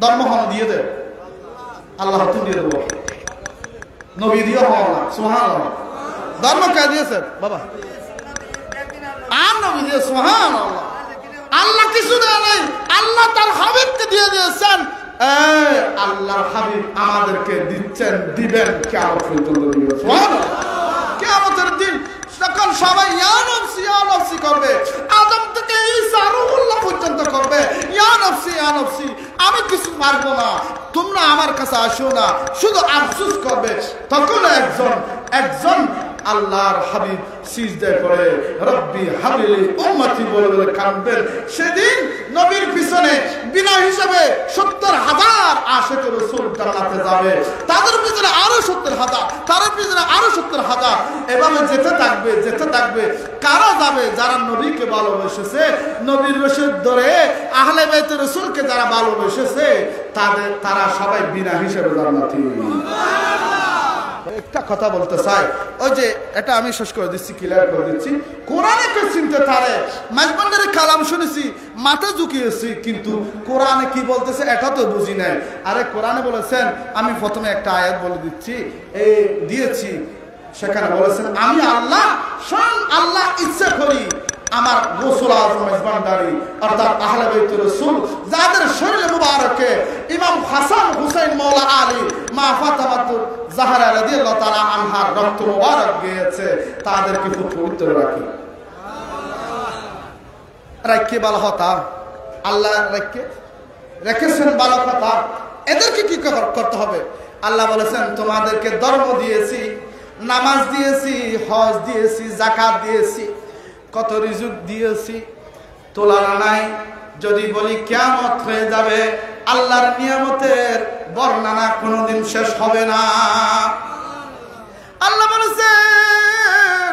ধর্ম হন দিয়ে দে আল্লাহ হাতুম দিয়ে দেবো নবী দিয়ে হওয়া না সুবহানাল্লাহ ধর্ম কে দিয়েছে বাবা আর নবী দিয়ে সুবহানাল্লাহ আল্লাহ কিছু দেয় নাই আল্লাহ তার হাবিবকে দিয়ে দিয়েছেন আল্লাহর হাবিব আমাদেরকে দিচ্ছেন দিবেন কিয়ামত পর্যন্ত দিবেন সুবহানাল্লাহ কিয়ামতের দিন তখন সবাই ইয়া নফসি করবে আদম থেকে ঈসা রূহুল্লাহ পর্যন্ত করবে ইয়া নফসি আমি কিছু পারবো না তোমরা আমার কাছে আসো না শুধু আফসোস করবে তখন একজন আল্লাহর হাবিব সিজদায় পড়ে রব্বি হাবলি উম্মতি বলে বলে কাঁদবেন সেদিন নবীর পিছনে বিনা হিসাবে 70,000 আশিক রাসূল জান্নাতে যাবে তাদের পিছনে আরো 70,000 তার পিছনে আরো 70,000 এভাবে যেতে থাকবে কারা যাবে যারা নবীকে ভালোবেসেছে নবীর রশিদ ধরে আহলে বাইত রাসূলকে যারা ভালোবেসেছে তারা সবাই বিনা হিসাবে জান্নাতি একটা কথা বলতে চাই ওই যে এটা আমি শেষ করে দিচ্ছি ক্লিয়ার করে দিচ্ছি কোরআনে কে চিনতে পারে মাঝবান্ডারের কালাম শুনেছি মাথা ঝুঁকিয়েছি কিন্তু কোরআনে কি বলতেছে এটা তো বুঝি নাই আরে কোরআনে বলেছেন আমি প্রথমে একটা আয়াত বলে দিচ্ছি দিয়েছি সেখানে বলেছেন আমি আল্লাহ স্বয়ং আল্লাহ ইচ্ছা করি আমার গোসল আজম মেজবানদারি অর্থাৎ আহলে বাইত রাসূল যাদের শরীরে মুবারকে ইমাম হাসান হুসাইন মাওলা আলী মা ফাতেমাতুল জাহরা রাদিয়াল্লাহু তাআলা আনহার রক্ত মুবারক গিয়েছে তাদেরকে পবিত্র রাখি রাখি ভালো কথা আল্লাহ রেখেছেন ভালো কথা এদেরকে কি করতে হবে আল্লাহ বলেছেন তোমাদেরকে ধর্ম দিয়েছি নামাজ দিয়েছি হজ দিয়েছি যাকাত দিয়েছি কত রিজুক দিয়েছি তুলনা নাই যদি বলি কিয়ামত হয়ে যাবে আল্লাহর নিয়ামতের বর্ণনা কোনোদিন শেষ হবে না আল্লাহ বলেছেন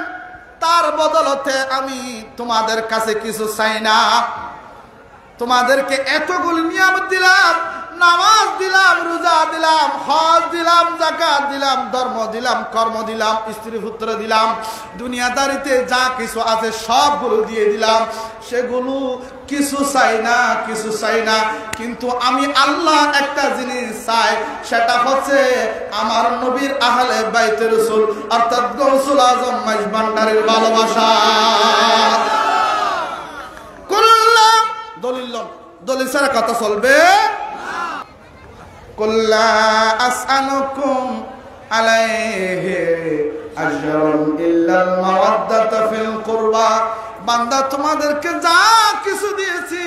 তার বদলতে আমি তোমাদের কাছে কিছু চাই না তোমাদেরকে এতগুলি নিয়ামত দিলাম নামাজ দিলাম রোজা দিলাম হজ দিলাম যাকাত দিলাম ধর্ম দিলাম কর্ম দিলাম স্ত্রী পুত্র দিলাম দুনিয়াদারিতে যা কিছু আছে সবগুলো দিয়ে দিলাম সেগুলো কিছু চাই না কিন্তু আমি আল্লাহ একটা জিনিস চাই সেটা হচ্ছে আমার নবীর আহলে বাইত রাসূল অর্থাৎ গৌসুল আজম মেজবানদারের ভালোবাসা কুল্লাহ দলিল ছাড়া কথা চলবে কুল্লা আসআলুকুম আলাইহি আজরান ইল্লাল মাওয়াদ্দাতা ফিল কুরবা বান্দা তোমাদেরকে যা কিছু দিয়েছি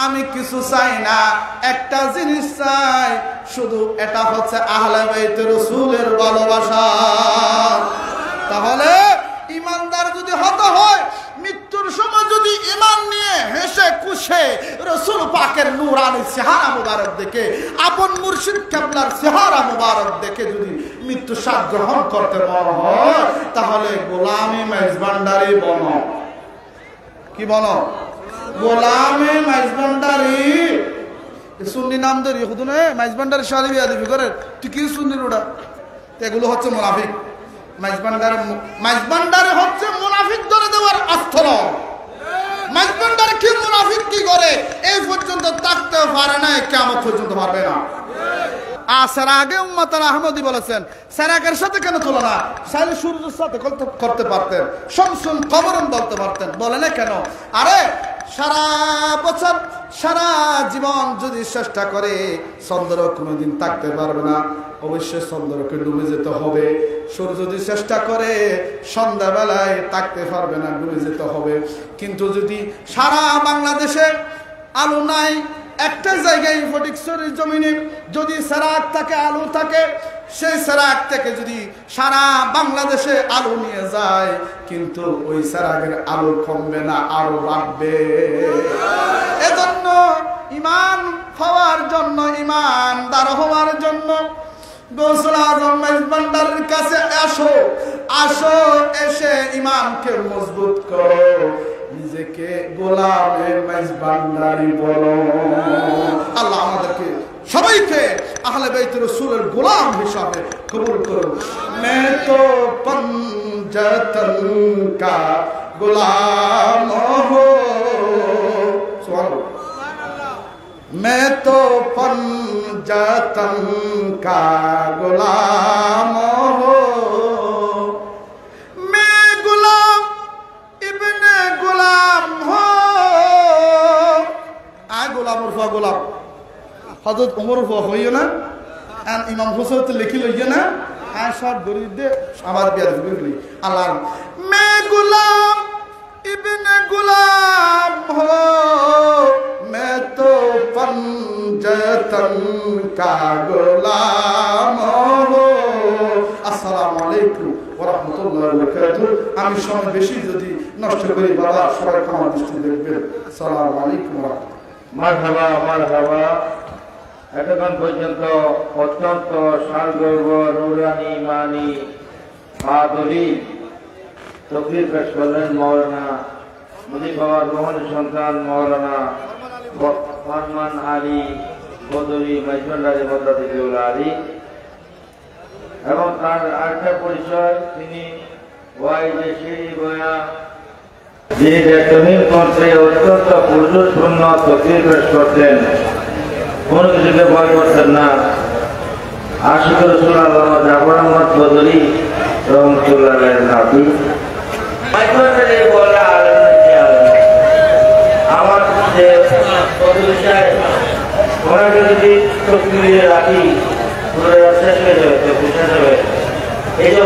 আমি কিছু চাই না একটা জিনিস চাই শুধু এটা হচ্ছে আহলে বাইত রাসূলের ভালোবাসা তাহলে ইমানদার যদি হতে হয় মৃত্যুর সময় যদি ঈমান নিয়ে হেসে খুশে রাসূল পাকের নূরানি চেহারা মুবারক দেখে আপন মুর্শিদ কিবলার চেহারা মুবারক দেখে যদি মৃত্যু স্বাদ গ্রহণ করতে মন হয় তাহলে গোলামি মেজবানদারি বনো কি বলো গোলামি মেজবানদারি সুন্নি নাম ধরে হুদুনে মেজবানদারি শালি বিয়া দিবি করে তুই কি সুন্নি রোডা এগুলো হচ্ছে মুনাফিক মাইজবান্ডারে হচ্ছে মুনাফিক ধরে দেওয়ার অস্ত্র মাইজবান্ডারে কি মুনাফিক কি করে এই পর্যন্ত থাকতে পারে না কিয়ামত পর্যন্ত পারবে না আসার আগে উম্মতার আহমদী বলেছেন সেরাকের সাথে কেন তুলনা সাইলে সূর্যের সাথে করতে পারতেন শামসুল কমরন বলতে পারতেন বলে না কেন আরে সারা বছর সারা জীবন যদি চেষ্টা করে চন্দ্র কোনোদিন থাকতে পারবে না অবশ্যই চন্দ্রকে ডুবে যেতে হবে সূর্য যদি চেষ্টা করে সন্ধ্যাবেলায় থাকতে পারবে না ডুবে যেতে হবে কিন্তু যদি সারা বাংলাদেশে আলো নাই একটা জায়গায় ফটিকছড়ির জমিনে যদি সেরাক থাকে আলো থাকে সেই সেরাক থেকে যদি সারা বাংলাদেশে আলো নিয়ে যায় কিন্তু ওই সেরাকের আলো কমবে না আরো বাড়বে এজন্য ঈমান হওয়ার জন্য ঈমানদার হওয়ার জন্য গৌসুল আজম মেজবানদারের কাছে আসো এসে ঈমানকে মজবুত করো নিজেকে গোলামে মেজবানদারি বলো আল্লাহ আমাদেরকে সবাইকে আহলে বাইত রাসূলের গোলাম হিসাবে কবুল করুন मैं तो पंजतन का गुलाम हो सुभान मैं तो पंजतन का गुलाम हो, मैं गुलाम इब्ने गुलाम हो। आ गुलाम उर्फा गुलाम हजरत उमर उर्फा হইও না আর ইমাম হোসেন তো লিখি লইও না আর সব দরিদ্রে আবার বিয়ার বুঝলি আল্লাহ मैं गुलाम इब्ने गुलाम हो, मैं तो पंजतन का गुलाम हो। আসসালামু আলাইকুম ওয়া রাহমাতুল্লাহি ওয়া বারাকাতুহু। আমি সময় বেশি যদি নষ্ট করি বাবা সবাই ক্ষমা দৃষ্টি দেখবেন। আসসালামু আলাইকুম ওয়া রাহমাতুল্লাহ। মারহাবা মারহাবা। এতক্ষণ পর্যন্ত অত্যন্ত সারগর্ব নুরানি মানি বাদরি তকরির পেশ করলেন মৌলানা মুজিব বাবার রোহন সন্তান মৌলানা ফরমান আলী বদরি মাইজভান্ডারি মদ্দাতিউল আলী। এবং তার আরেকটা পরিচয়, তিনি ওয়াইজে সিঁড়ি বয়া, যিনি তমিল কণ্ঠে অত্যন্ত পুরুষপূর্ণ তকরির পেশ করতেন, কোনো কিছুকে ভয় করতেন না। আশিকুর রসুল আল্লামা জাফর আহমদ বদরি রহমতুল্লাহ নাতি আমার যে ওনাকে যদি তকরিরে রাখি শেষ হয়ে যাবে, এই যে